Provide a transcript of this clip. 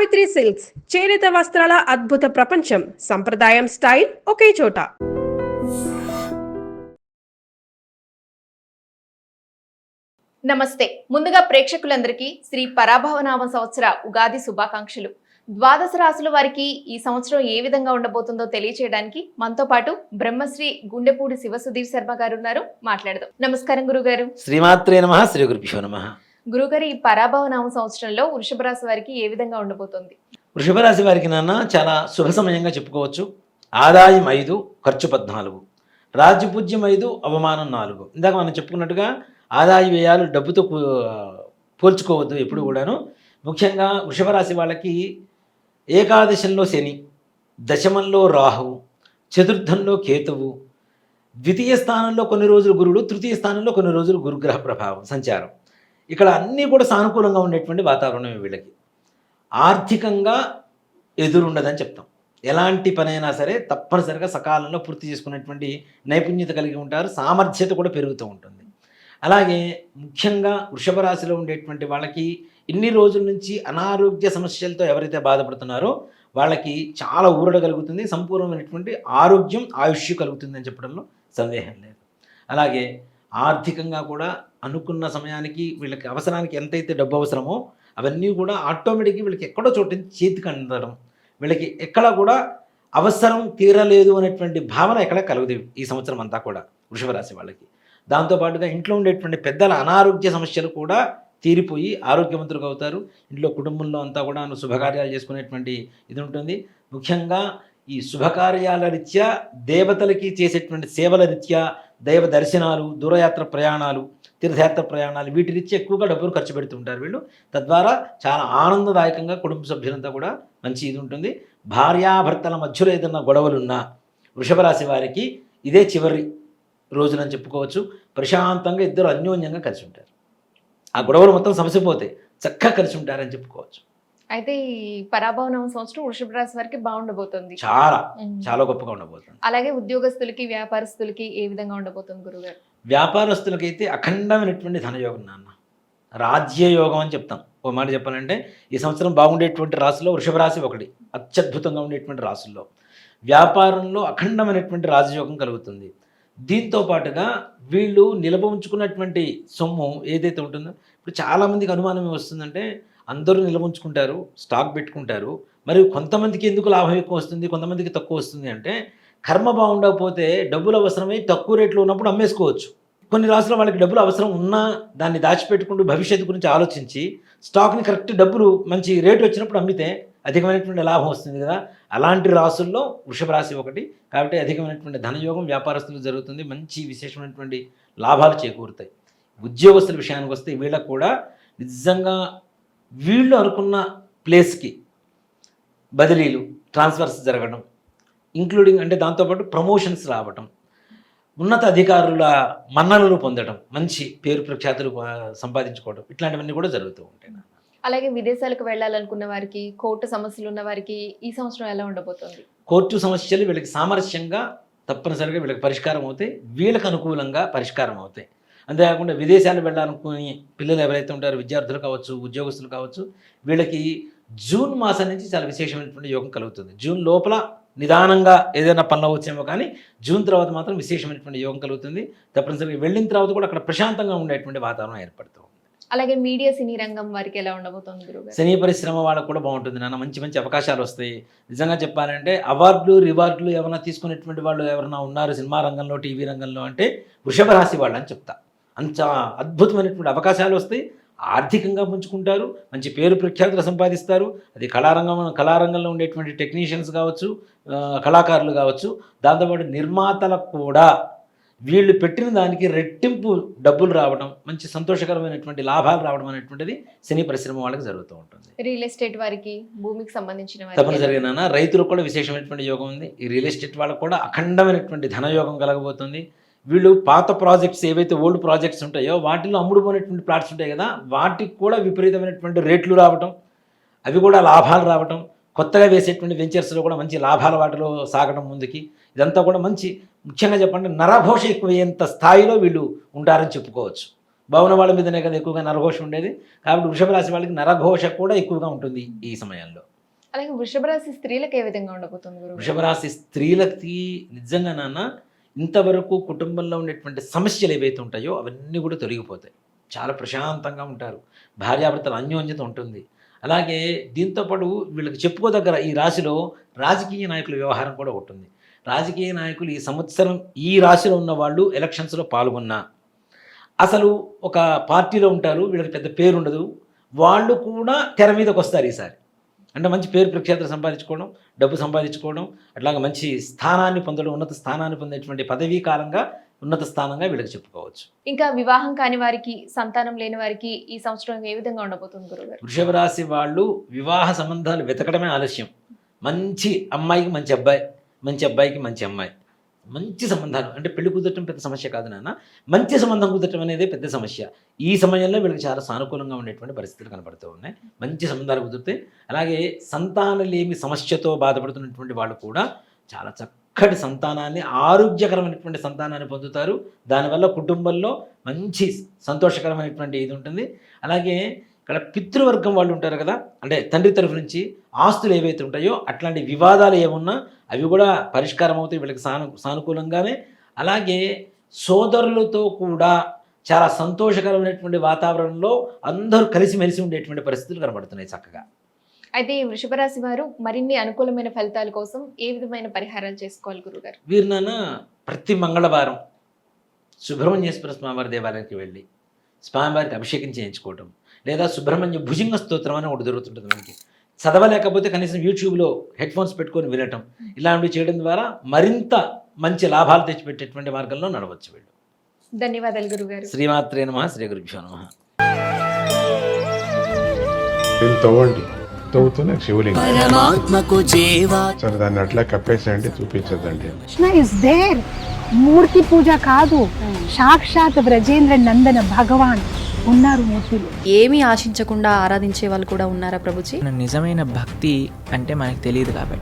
Savitri silks చేనేత వస్త్రాల అద్భుత ప్రపంచం. సంప్రదాయం స్టైల్ ఒకే చోట. నమస్తే. ముందుగా ప్రేక్షకులందరికీ శ్రీ పరాభవనామ సంవత్సర ఉగాది శుభాకాంక్షలు. ద్వాదశ రాశుల వారికి ఈ సంవత్సరం ఏ విధంగా ఉండబోతుందో తెలియచేయడానికి మనతో పాటు బ్రహ్మశ్రీ గుండెపూడి శివసుధీర్ శర్మ గారు ఉన్నారు. మాట్లాడదాం. నమస్కారం గురుగారు. శ్రీమాత్రే నమః. శ్రీ గురుభ్యో నమః. గురుగారు, ఈ పరాభవనామ సంవత్సరంలో వృషభ రాశి వారికి ఏ విధంగా ఉండబోతుంది? వృషభ రాశి వారికి నాన్న చాలా శుభ సమయంగా చెప్పుకోవచ్చు. ఆదాయం 5, ఖర్చు 14, రాజ్యపూజ్యం 5, అవమానం 4. ఇందాక మనం చెప్పుకున్నట్టుగా ఆదాయ వ్యయాలు డబ్బుతో పోల్చుకోవద్దు ఎప్పుడు కూడాను. ముఖ్యంగా వృషభ రాశి వాళ్ళకి ఏకాదశంలో శని, దశమంలో రాహువు, చతుర్థంలో కేతువు, ద్వితీయ స్థానంలో కొన్ని రోజులు గురుడు, తృతీయ స్థానంలో కొన్ని రోజులు గురుగ్రహ ప్రభావం సంచారం. ఇక్కడ అన్నీ కూడా సానుకూలంగా ఉండేటువంటి వాతావరణం వీళ్ళకి. ఆర్థికంగా ఎదురుండదని చెప్తాం. ఎలాంటి పనైనా సరే తప్పనిసరిగా సకాలంలో పూర్తి చేసుకునేటువంటి నైపుణ్యత కలిగి ఉంటారు. సామర్థ్యత కూడా పెరుగుతూ ఉంటుంది. అలాగే ముఖ్యంగా వృషభ రాశిలో ఉండేటువంటి వాళ్ళకి ఇన్ని రోజుల నుంచి అనారోగ్య సమస్యలతో ఎవరైతే బాధపడుతున్నారో వాళ్ళకి చాలా ఊరట కలుగుతుంది. సంపూర్ణమైనటువంటి ఆరోగ్యం, ఆయుష్యు కలుగుతుంది అని చెప్పడంలో సందేహం లేదు. అలాగే ఆర్థికంగా కూడా అనుకున్న సమయానికి వీళ్ళకి అవసరానికి ఎంతైతే డబ్బు అవసరమో అవన్నీ కూడా ఆటోమేటిక్గా వీళ్ళకి ఎక్కడో చోటు చేతికి అందడం, వీళ్ళకి ఎక్కడ కూడా అవసరం తీరలేదు అనేటువంటి భావన ఎక్కడ కలుగుతుంది ఈ సంవత్సరం అంతా కూడా వృషభ రాశి వాళ్ళకి. దాంతోపాటుగా ఇంట్లో ఉండేటువంటి పెద్దల అనారోగ్య సమస్యలు కూడా తీరిపోయి ఆరోగ్యవంతులుగా అవుతారు. ఇంట్లో కుటుంబంలో అంతా కూడా శుభకార్యాలు చేసుకునేటువంటి ఇది ఉంటుంది. ముఖ్యంగా ఈ శుభకార్యాల రీత్యా దేవతలకి చేసేటువంటి సేవల రీత్యా దైవ దర్శనాలు, దూరయాత్ర ప్రయాణాలు, తీర్థయాత్ర ప్రయాణాలు వీటి రీత్యా ఎక్కువగా డబ్బులు ఖర్చు పెడుతుంటారు వీళ్ళు. తద్వారా చాలా ఆనందదాయకంగా కుటుంబ సభ్యులంతా కూడా మంచి ఇది ఉంటుంది. భార్యాభర్తల మధ్యలో ఏదన్నా గొడవలున్నా వృషభ రాశి వారికి ఇదే చివరి రోజులని చెప్పుకోవచ్చు. ప్రశాంతంగా ఇద్దరు అన్యోన్యంగా కలిసి ఉంటారు. ఆ గొడవలు మొత్తం సమసిపోతాయి, చక్కగా కలిసి ఉంటారని చెప్పుకోవచ్చు. అయితే ఈ పరాభవనామ సంవత్సరం వృషభ రాశి వారికి బాగుండబోతుంది. చాలా గొప్పగా ఉండబోతుంది. అలాగే ఉద్యోగస్తులకి, వ్యాపారస్తులకి ఏ విధంగా ఉండబోతుంది గురుగారు? వ్యాపారస్తులకైతే అఖండమైనటువంటి ధనయోగం నాన్న, రాజ్యయోగం అని చెప్తాం. ఓ మాట చెప్పాలంటే ఈ సంవత్సరం బాగుండేటువంటి రాశుల్లో వృషభ రాశి ఒకటి, అత్యద్భుతంగా ఉండేటువంటి రాశుల్లో. వ్యాపారంలో అఖండమైనటువంటి రాజయోగం కలుగుతుంది. దీంతో పాటుగా వీళ్ళు నిల్వ ఉంచుకున్నటువంటి సొమ్ము ఏదైతే ఉంటుందో, ఇప్పుడు చాలామందికి అనుమానం వస్తుందంటే అందరూ నిల్వ ఉంచుకుంటారు, స్టాక్ పెట్టుకుంటారు, మరి కొంతమందికి ఎందుకు లాభం ఎక్కువ వస్తుంది, కొంతమందికి తక్కువ వస్తుంది అంటే కర్మ బాగుండకపోతే డబ్బులు అవసరమై తక్కువ రేట్లో ఉన్నప్పుడు అమ్మేసుకోవచ్చు. కొన్ని రాసుల వాళ్ళకి డబ్బులు అవసరం ఉన్నా దాన్ని దాచిపెట్టుకుంటూ భవిష్యత్తు గురించి ఆలోచించి స్టాక్ని కరెక్ట్ డబ్బులు మంచి రేటు వచ్చినప్పుడు అమ్మితే అధికమైనటువంటి లాభం వస్తుంది కదా. అలాంటి రాసుల్లో వృషభ రాశి ఒకటి. కాబట్టి అధికమైనటువంటి ధనయోగం వ్యాపారస్తులు జరుగుతుంది. మంచి విశేషమైనటువంటి లాభాలు చేకూరుతాయి. ఉద్యోగస్తుల విషయానికి వస్తే వీళ్ళకు కూడా నిజంగా వీళ్ళు అనుకున్న ప్లేస్కి బదిలీలు, ట్రాన్స్ఫర్స్ జరగడం, ఇంక్లూడింగ్ అంటే దాంతోపాటు ప్రమోషన్స్ రావటం, ఉన్నత అధికారుల మన్ననలు పొందడం, మంచి పేరు ప్రఖ్యాతులు సంపాదించుకోవడం, ఇట్లాంటివన్నీ కూడా జరుగుతూ ఉంటాయి. అలాగే విదేశాలకు వెళ్ళాలనుకున్న వారికి, కోర్టు సమస్యలు ఉన్న వారికి ఈ సంవత్సరం ఎలా ఉండబోతుంది? కోర్టు సమస్యలు వీళ్ళకి సామరస్యంగా తప్పనిసరిగా వీళ్ళకి పరిష్కారం అవుతాయి, వీళ్ళకి అనుకూలంగా పరిష్కారం అవుతాయి. అంతేకాకుండా విదేశాలు వెళ్ళాలనుకుని పిల్లలు ఎవరైతే ఉంటారో, విద్యార్థులు కావచ్చు, ఉద్యోగస్తులు కావచ్చు, వీళ్ళకి జూన్ మాసం నుంచి చాలా విశేషమైనటువంటి యోగం కలుగుతుంది. జూన్ లోపల నిదానంగా ఏదైనా పనులు వచ్చేమో కానీ జూన్ తర్వాత మాత్రం విశేషమైనటువంటి యోగం కలుగుతుంది. తప్పనిసరిగా వెళ్ళిన తర్వాత కూడా అక్కడ ప్రశాంతంగా ఉండేటువంటి వాతావరణం ఏర్పడుతుంది. అలాగే మీడియా, సినీ రంగం వారికి ఎలా ఉండబోతుంది గురుగారు? సినీ పరిశ్రమ వాళ్ళకు కూడా బాగుంటుంది నాన్న. మంచి మంచి అవకాశాలు వస్తాయి. నిజంగా చెప్పాలంటే అవార్డులు, రివార్డులు ఏమైనా తీసుకునేటువంటి వాళ్ళు ఎవరైనా ఉన్నారు సినిమా రంగంలో, టీవీ రంగంలో అంటే వృషభ రాశి వాళ్ళు అని చెప్తా. అంత అద్భుతమైనటువంటి అవకాశాలు వస్తాయి. ఆర్థికంగా పుంజుకుంటారు, మంచి పేరు ప్రఖ్యాతులు సంపాదిస్తారు. అది కళారంగంలో ఉండేటువంటి టెక్నీషియన్స్ కావచ్చు, కళాకారులు కావచ్చు, దాంతోపాటు నిర్మాతలకు కూడా వీళ్ళు పెట్టిన దానికి రెట్టింపు డబ్బులు రావడం, మంచి సంతోషకరమైనటువంటి లాభాలు రావడం అనేటువంటిది సినీ పరిశ్రమ వాళ్ళకి జరుగుతూ ఉంటుంది. రియల్ ఎస్టేట్ వారికి, భూమికి సంబంధించిన తప్పనిసరిగా రైతులకు కూడా విశేషమైనటువంటి యోగం ఉంది. ఈ రియల్ ఎస్టేట్ వాళ్ళకు కూడా అఖండమైనటువంటి ధనయోగం కలగబోతుంది. వీళ్ళు పాత ప్రాజెక్ట్స్ ఏవైతే ఓల్డ్ ప్రాజెక్ట్స్ ఉంటాయో వాటిలో అమ్ముడుపోయినటువంటి ప్లాట్స్ ఉంటాయి కదా, వాటికి కూడా విపరీతమైనటువంటి రేట్లు రావటం, అవి కూడా లాభాలు రావటం, కొత్తగా వేసేటువంటి వెంచర్స్లో కూడా మంచి లాభాల వాటిలో సాగడం ముందుకి, ఇదంతా కూడా మంచి, ముఖ్యంగా చెప్పండి నరఘోష ఎక్కువయ్యేంత స్థాయిలో వీళ్ళు ఉంటారని చెప్పుకోవచ్చు. బాగున్న వాళ్ళ మీదనే కదా ఎక్కువగా నరఘోష ఉండేది. కాబట్టి వృషభ రాశి వాళ్ళకి నరఘోష కూడా ఎక్కువగా ఉంటుంది ఈ సమయంలో. అలాగే వృషభ రాశి స్త్రీలకు ఏ విధంగా ఉండబోతుంది గురువు? వృషభ రాశి స్త్రీలకి నిజంగా ఇంతవరకు కుటుంబంలో ఉండేటువంటి సమస్యలు ఏవైతే ఉంటాయో అవన్నీ కూడా తొలగిపోతాయి. చాలా ప్రశాంతంగా ఉంటారు. భార్యాభర్తల అన్యోన్యత ఉంటుంది. అలాగే దీంతోపాటు వీళ్ళకి చెప్పుకోదగ్గర ఈ రాశిలో రాజకీయ నాయకుల వ్యవహారం కూడా ఉంటుంది. రాజకీయ నాయకులు ఈ సంవత్సరం ఈ రాశిలో ఉన్న వాళ్ళు ఎలక్షన్స్లో పాల్గొన్నా, అసలు ఒక పార్టీలో ఉంటారు, వీళ్ళకి పెద్ద పేరు ఉండదు, వాళ్ళు కూడా తెర మీదకి వస్తారు ఈసారి. అంటే మంచి పేరు ప్రఖ్యాతులు సంపాదించుకోవడం, డబ్బు సంపాదించుకోవడం, అట్లాగే మంచి స్థానాన్ని పొందడం, ఉన్నత స్థానాన్ని పొందేటువంటి పదవీ కాలంగా ఉన్నత స్థానంగా వీళ్ళకి చెప్పుకోవచ్చు. ఇంకా వివాహం కాని వారికి, సంతానం లేని వారికి ఈ సంవత్సరం ఏ విధంగా ఉండబోతుంది గురుగారు? వృషభ రాశి వాళ్ళు వివాహ సంబంధాలు వెతకడమే ఆలస్యం. మంచి అమ్మాయికి మంచి అబ్బాయి, మంచి అబ్బాయికి మంచి అమ్మాయి, మంచి సంబంధాలు. అంటే పెళ్లి కుదరటం పెద్ద సమస్య కాదు నాన్న, మంచి సంబంధం కుదరటం అనేది పెద్ద సమస్య. ఈ సమయంలో వీళ్ళకి చాలా సానుకూలంగా ఉండేటువంటి పరిస్థితులు కనబడుతూ ఉన్నాయి. మంచి సంబంధాలు కుదిరితే, అలాగే సంతానలేమి సమస్యతో బాధపడుతున్నటువంటి వాళ్ళు కూడా చాలా చక్కటి సంతానాన్ని, ఆరోగ్యకరమైనటువంటి సంతానాన్ని పొందుతారు. దానివల్ల కుటుంబంలో మంచి సంతోషకరమైనటువంటి ఇది ఉంటుంది. అలాగే ఇక్కడ పితృవర్గం వాళ్ళు ఉంటారు కదా, అంటే తండ్రి తరఫు నుంచి ఆస్తులు ఏవైతే ఉంటాయో అట్లాంటి వివాదాలు ఏమున్నా అవి కూడా పరిష్కారం అవుతాయి వీళ్ళకి సానుకూలంగానే. అలాగే సోదరులతో కూడా చాలా సంతోషకరమైనటువంటి వాతావరణంలో అందరూ కలిసిమెలిసి ఉండేటువంటి పరిస్థితులు కనబడుతున్నాయి చక్కగా. అయితే ఈ వృషభ రాశి వారు మరిన్ని అనుకూలమైన ఫలితాల కోసం ఏ విధమైన పరిహారాలు చేసుకోవాలి గురుగారు? వీరు ప్రతి మంగళవారం సుబ్రహ్మణ్యేశ్వర స్వామివారి దేవాలయానికి వెళ్ళి స్వామివారికి అభిషేకం చేయించుకోవటం, లేదా సుబ్రహ్మణ్య భుజంగ స్తోత్రం అని ఒకటి జరుగుతుంటుంది. మనకి చదవలేకపోతే కనీసం యూట్యూబ్లో హెడ్ ఫోన్స్ పెట్టుకొని వినటం, ఇలాంటివి చేయడం ద్వారా మరింత మంచి లాభాలు తెచ్చిపెట్టేటువంటి మార్గంలో నడవచ్చు వీళ్ళు. ధన్యవాదాలు గురుగారు. శ్రీమాత్రే నమః, శ్రీ గురుభ్యో నమః. తవ్వండి, తవ్వుతూనే శివలింగం. పరమాత్మకు జీవా సరే దాన్ని అట్లా కప్పేసేయండి, చూపించద్దండి. Krishna is there. మూర్తి పూజ కాదు, సాక్షాత్ బ్రజేంద్ర నందన భగవాన్ ఉన్నారు మూర్తిలో. ఏమీ ఆశించకుండా ఆరాధించే వాళ్ళు కూడా ఉన్నారా ప్రభుజీ? నిజమైన భక్తి అంటే మనకు తెలియదు కాబట్టి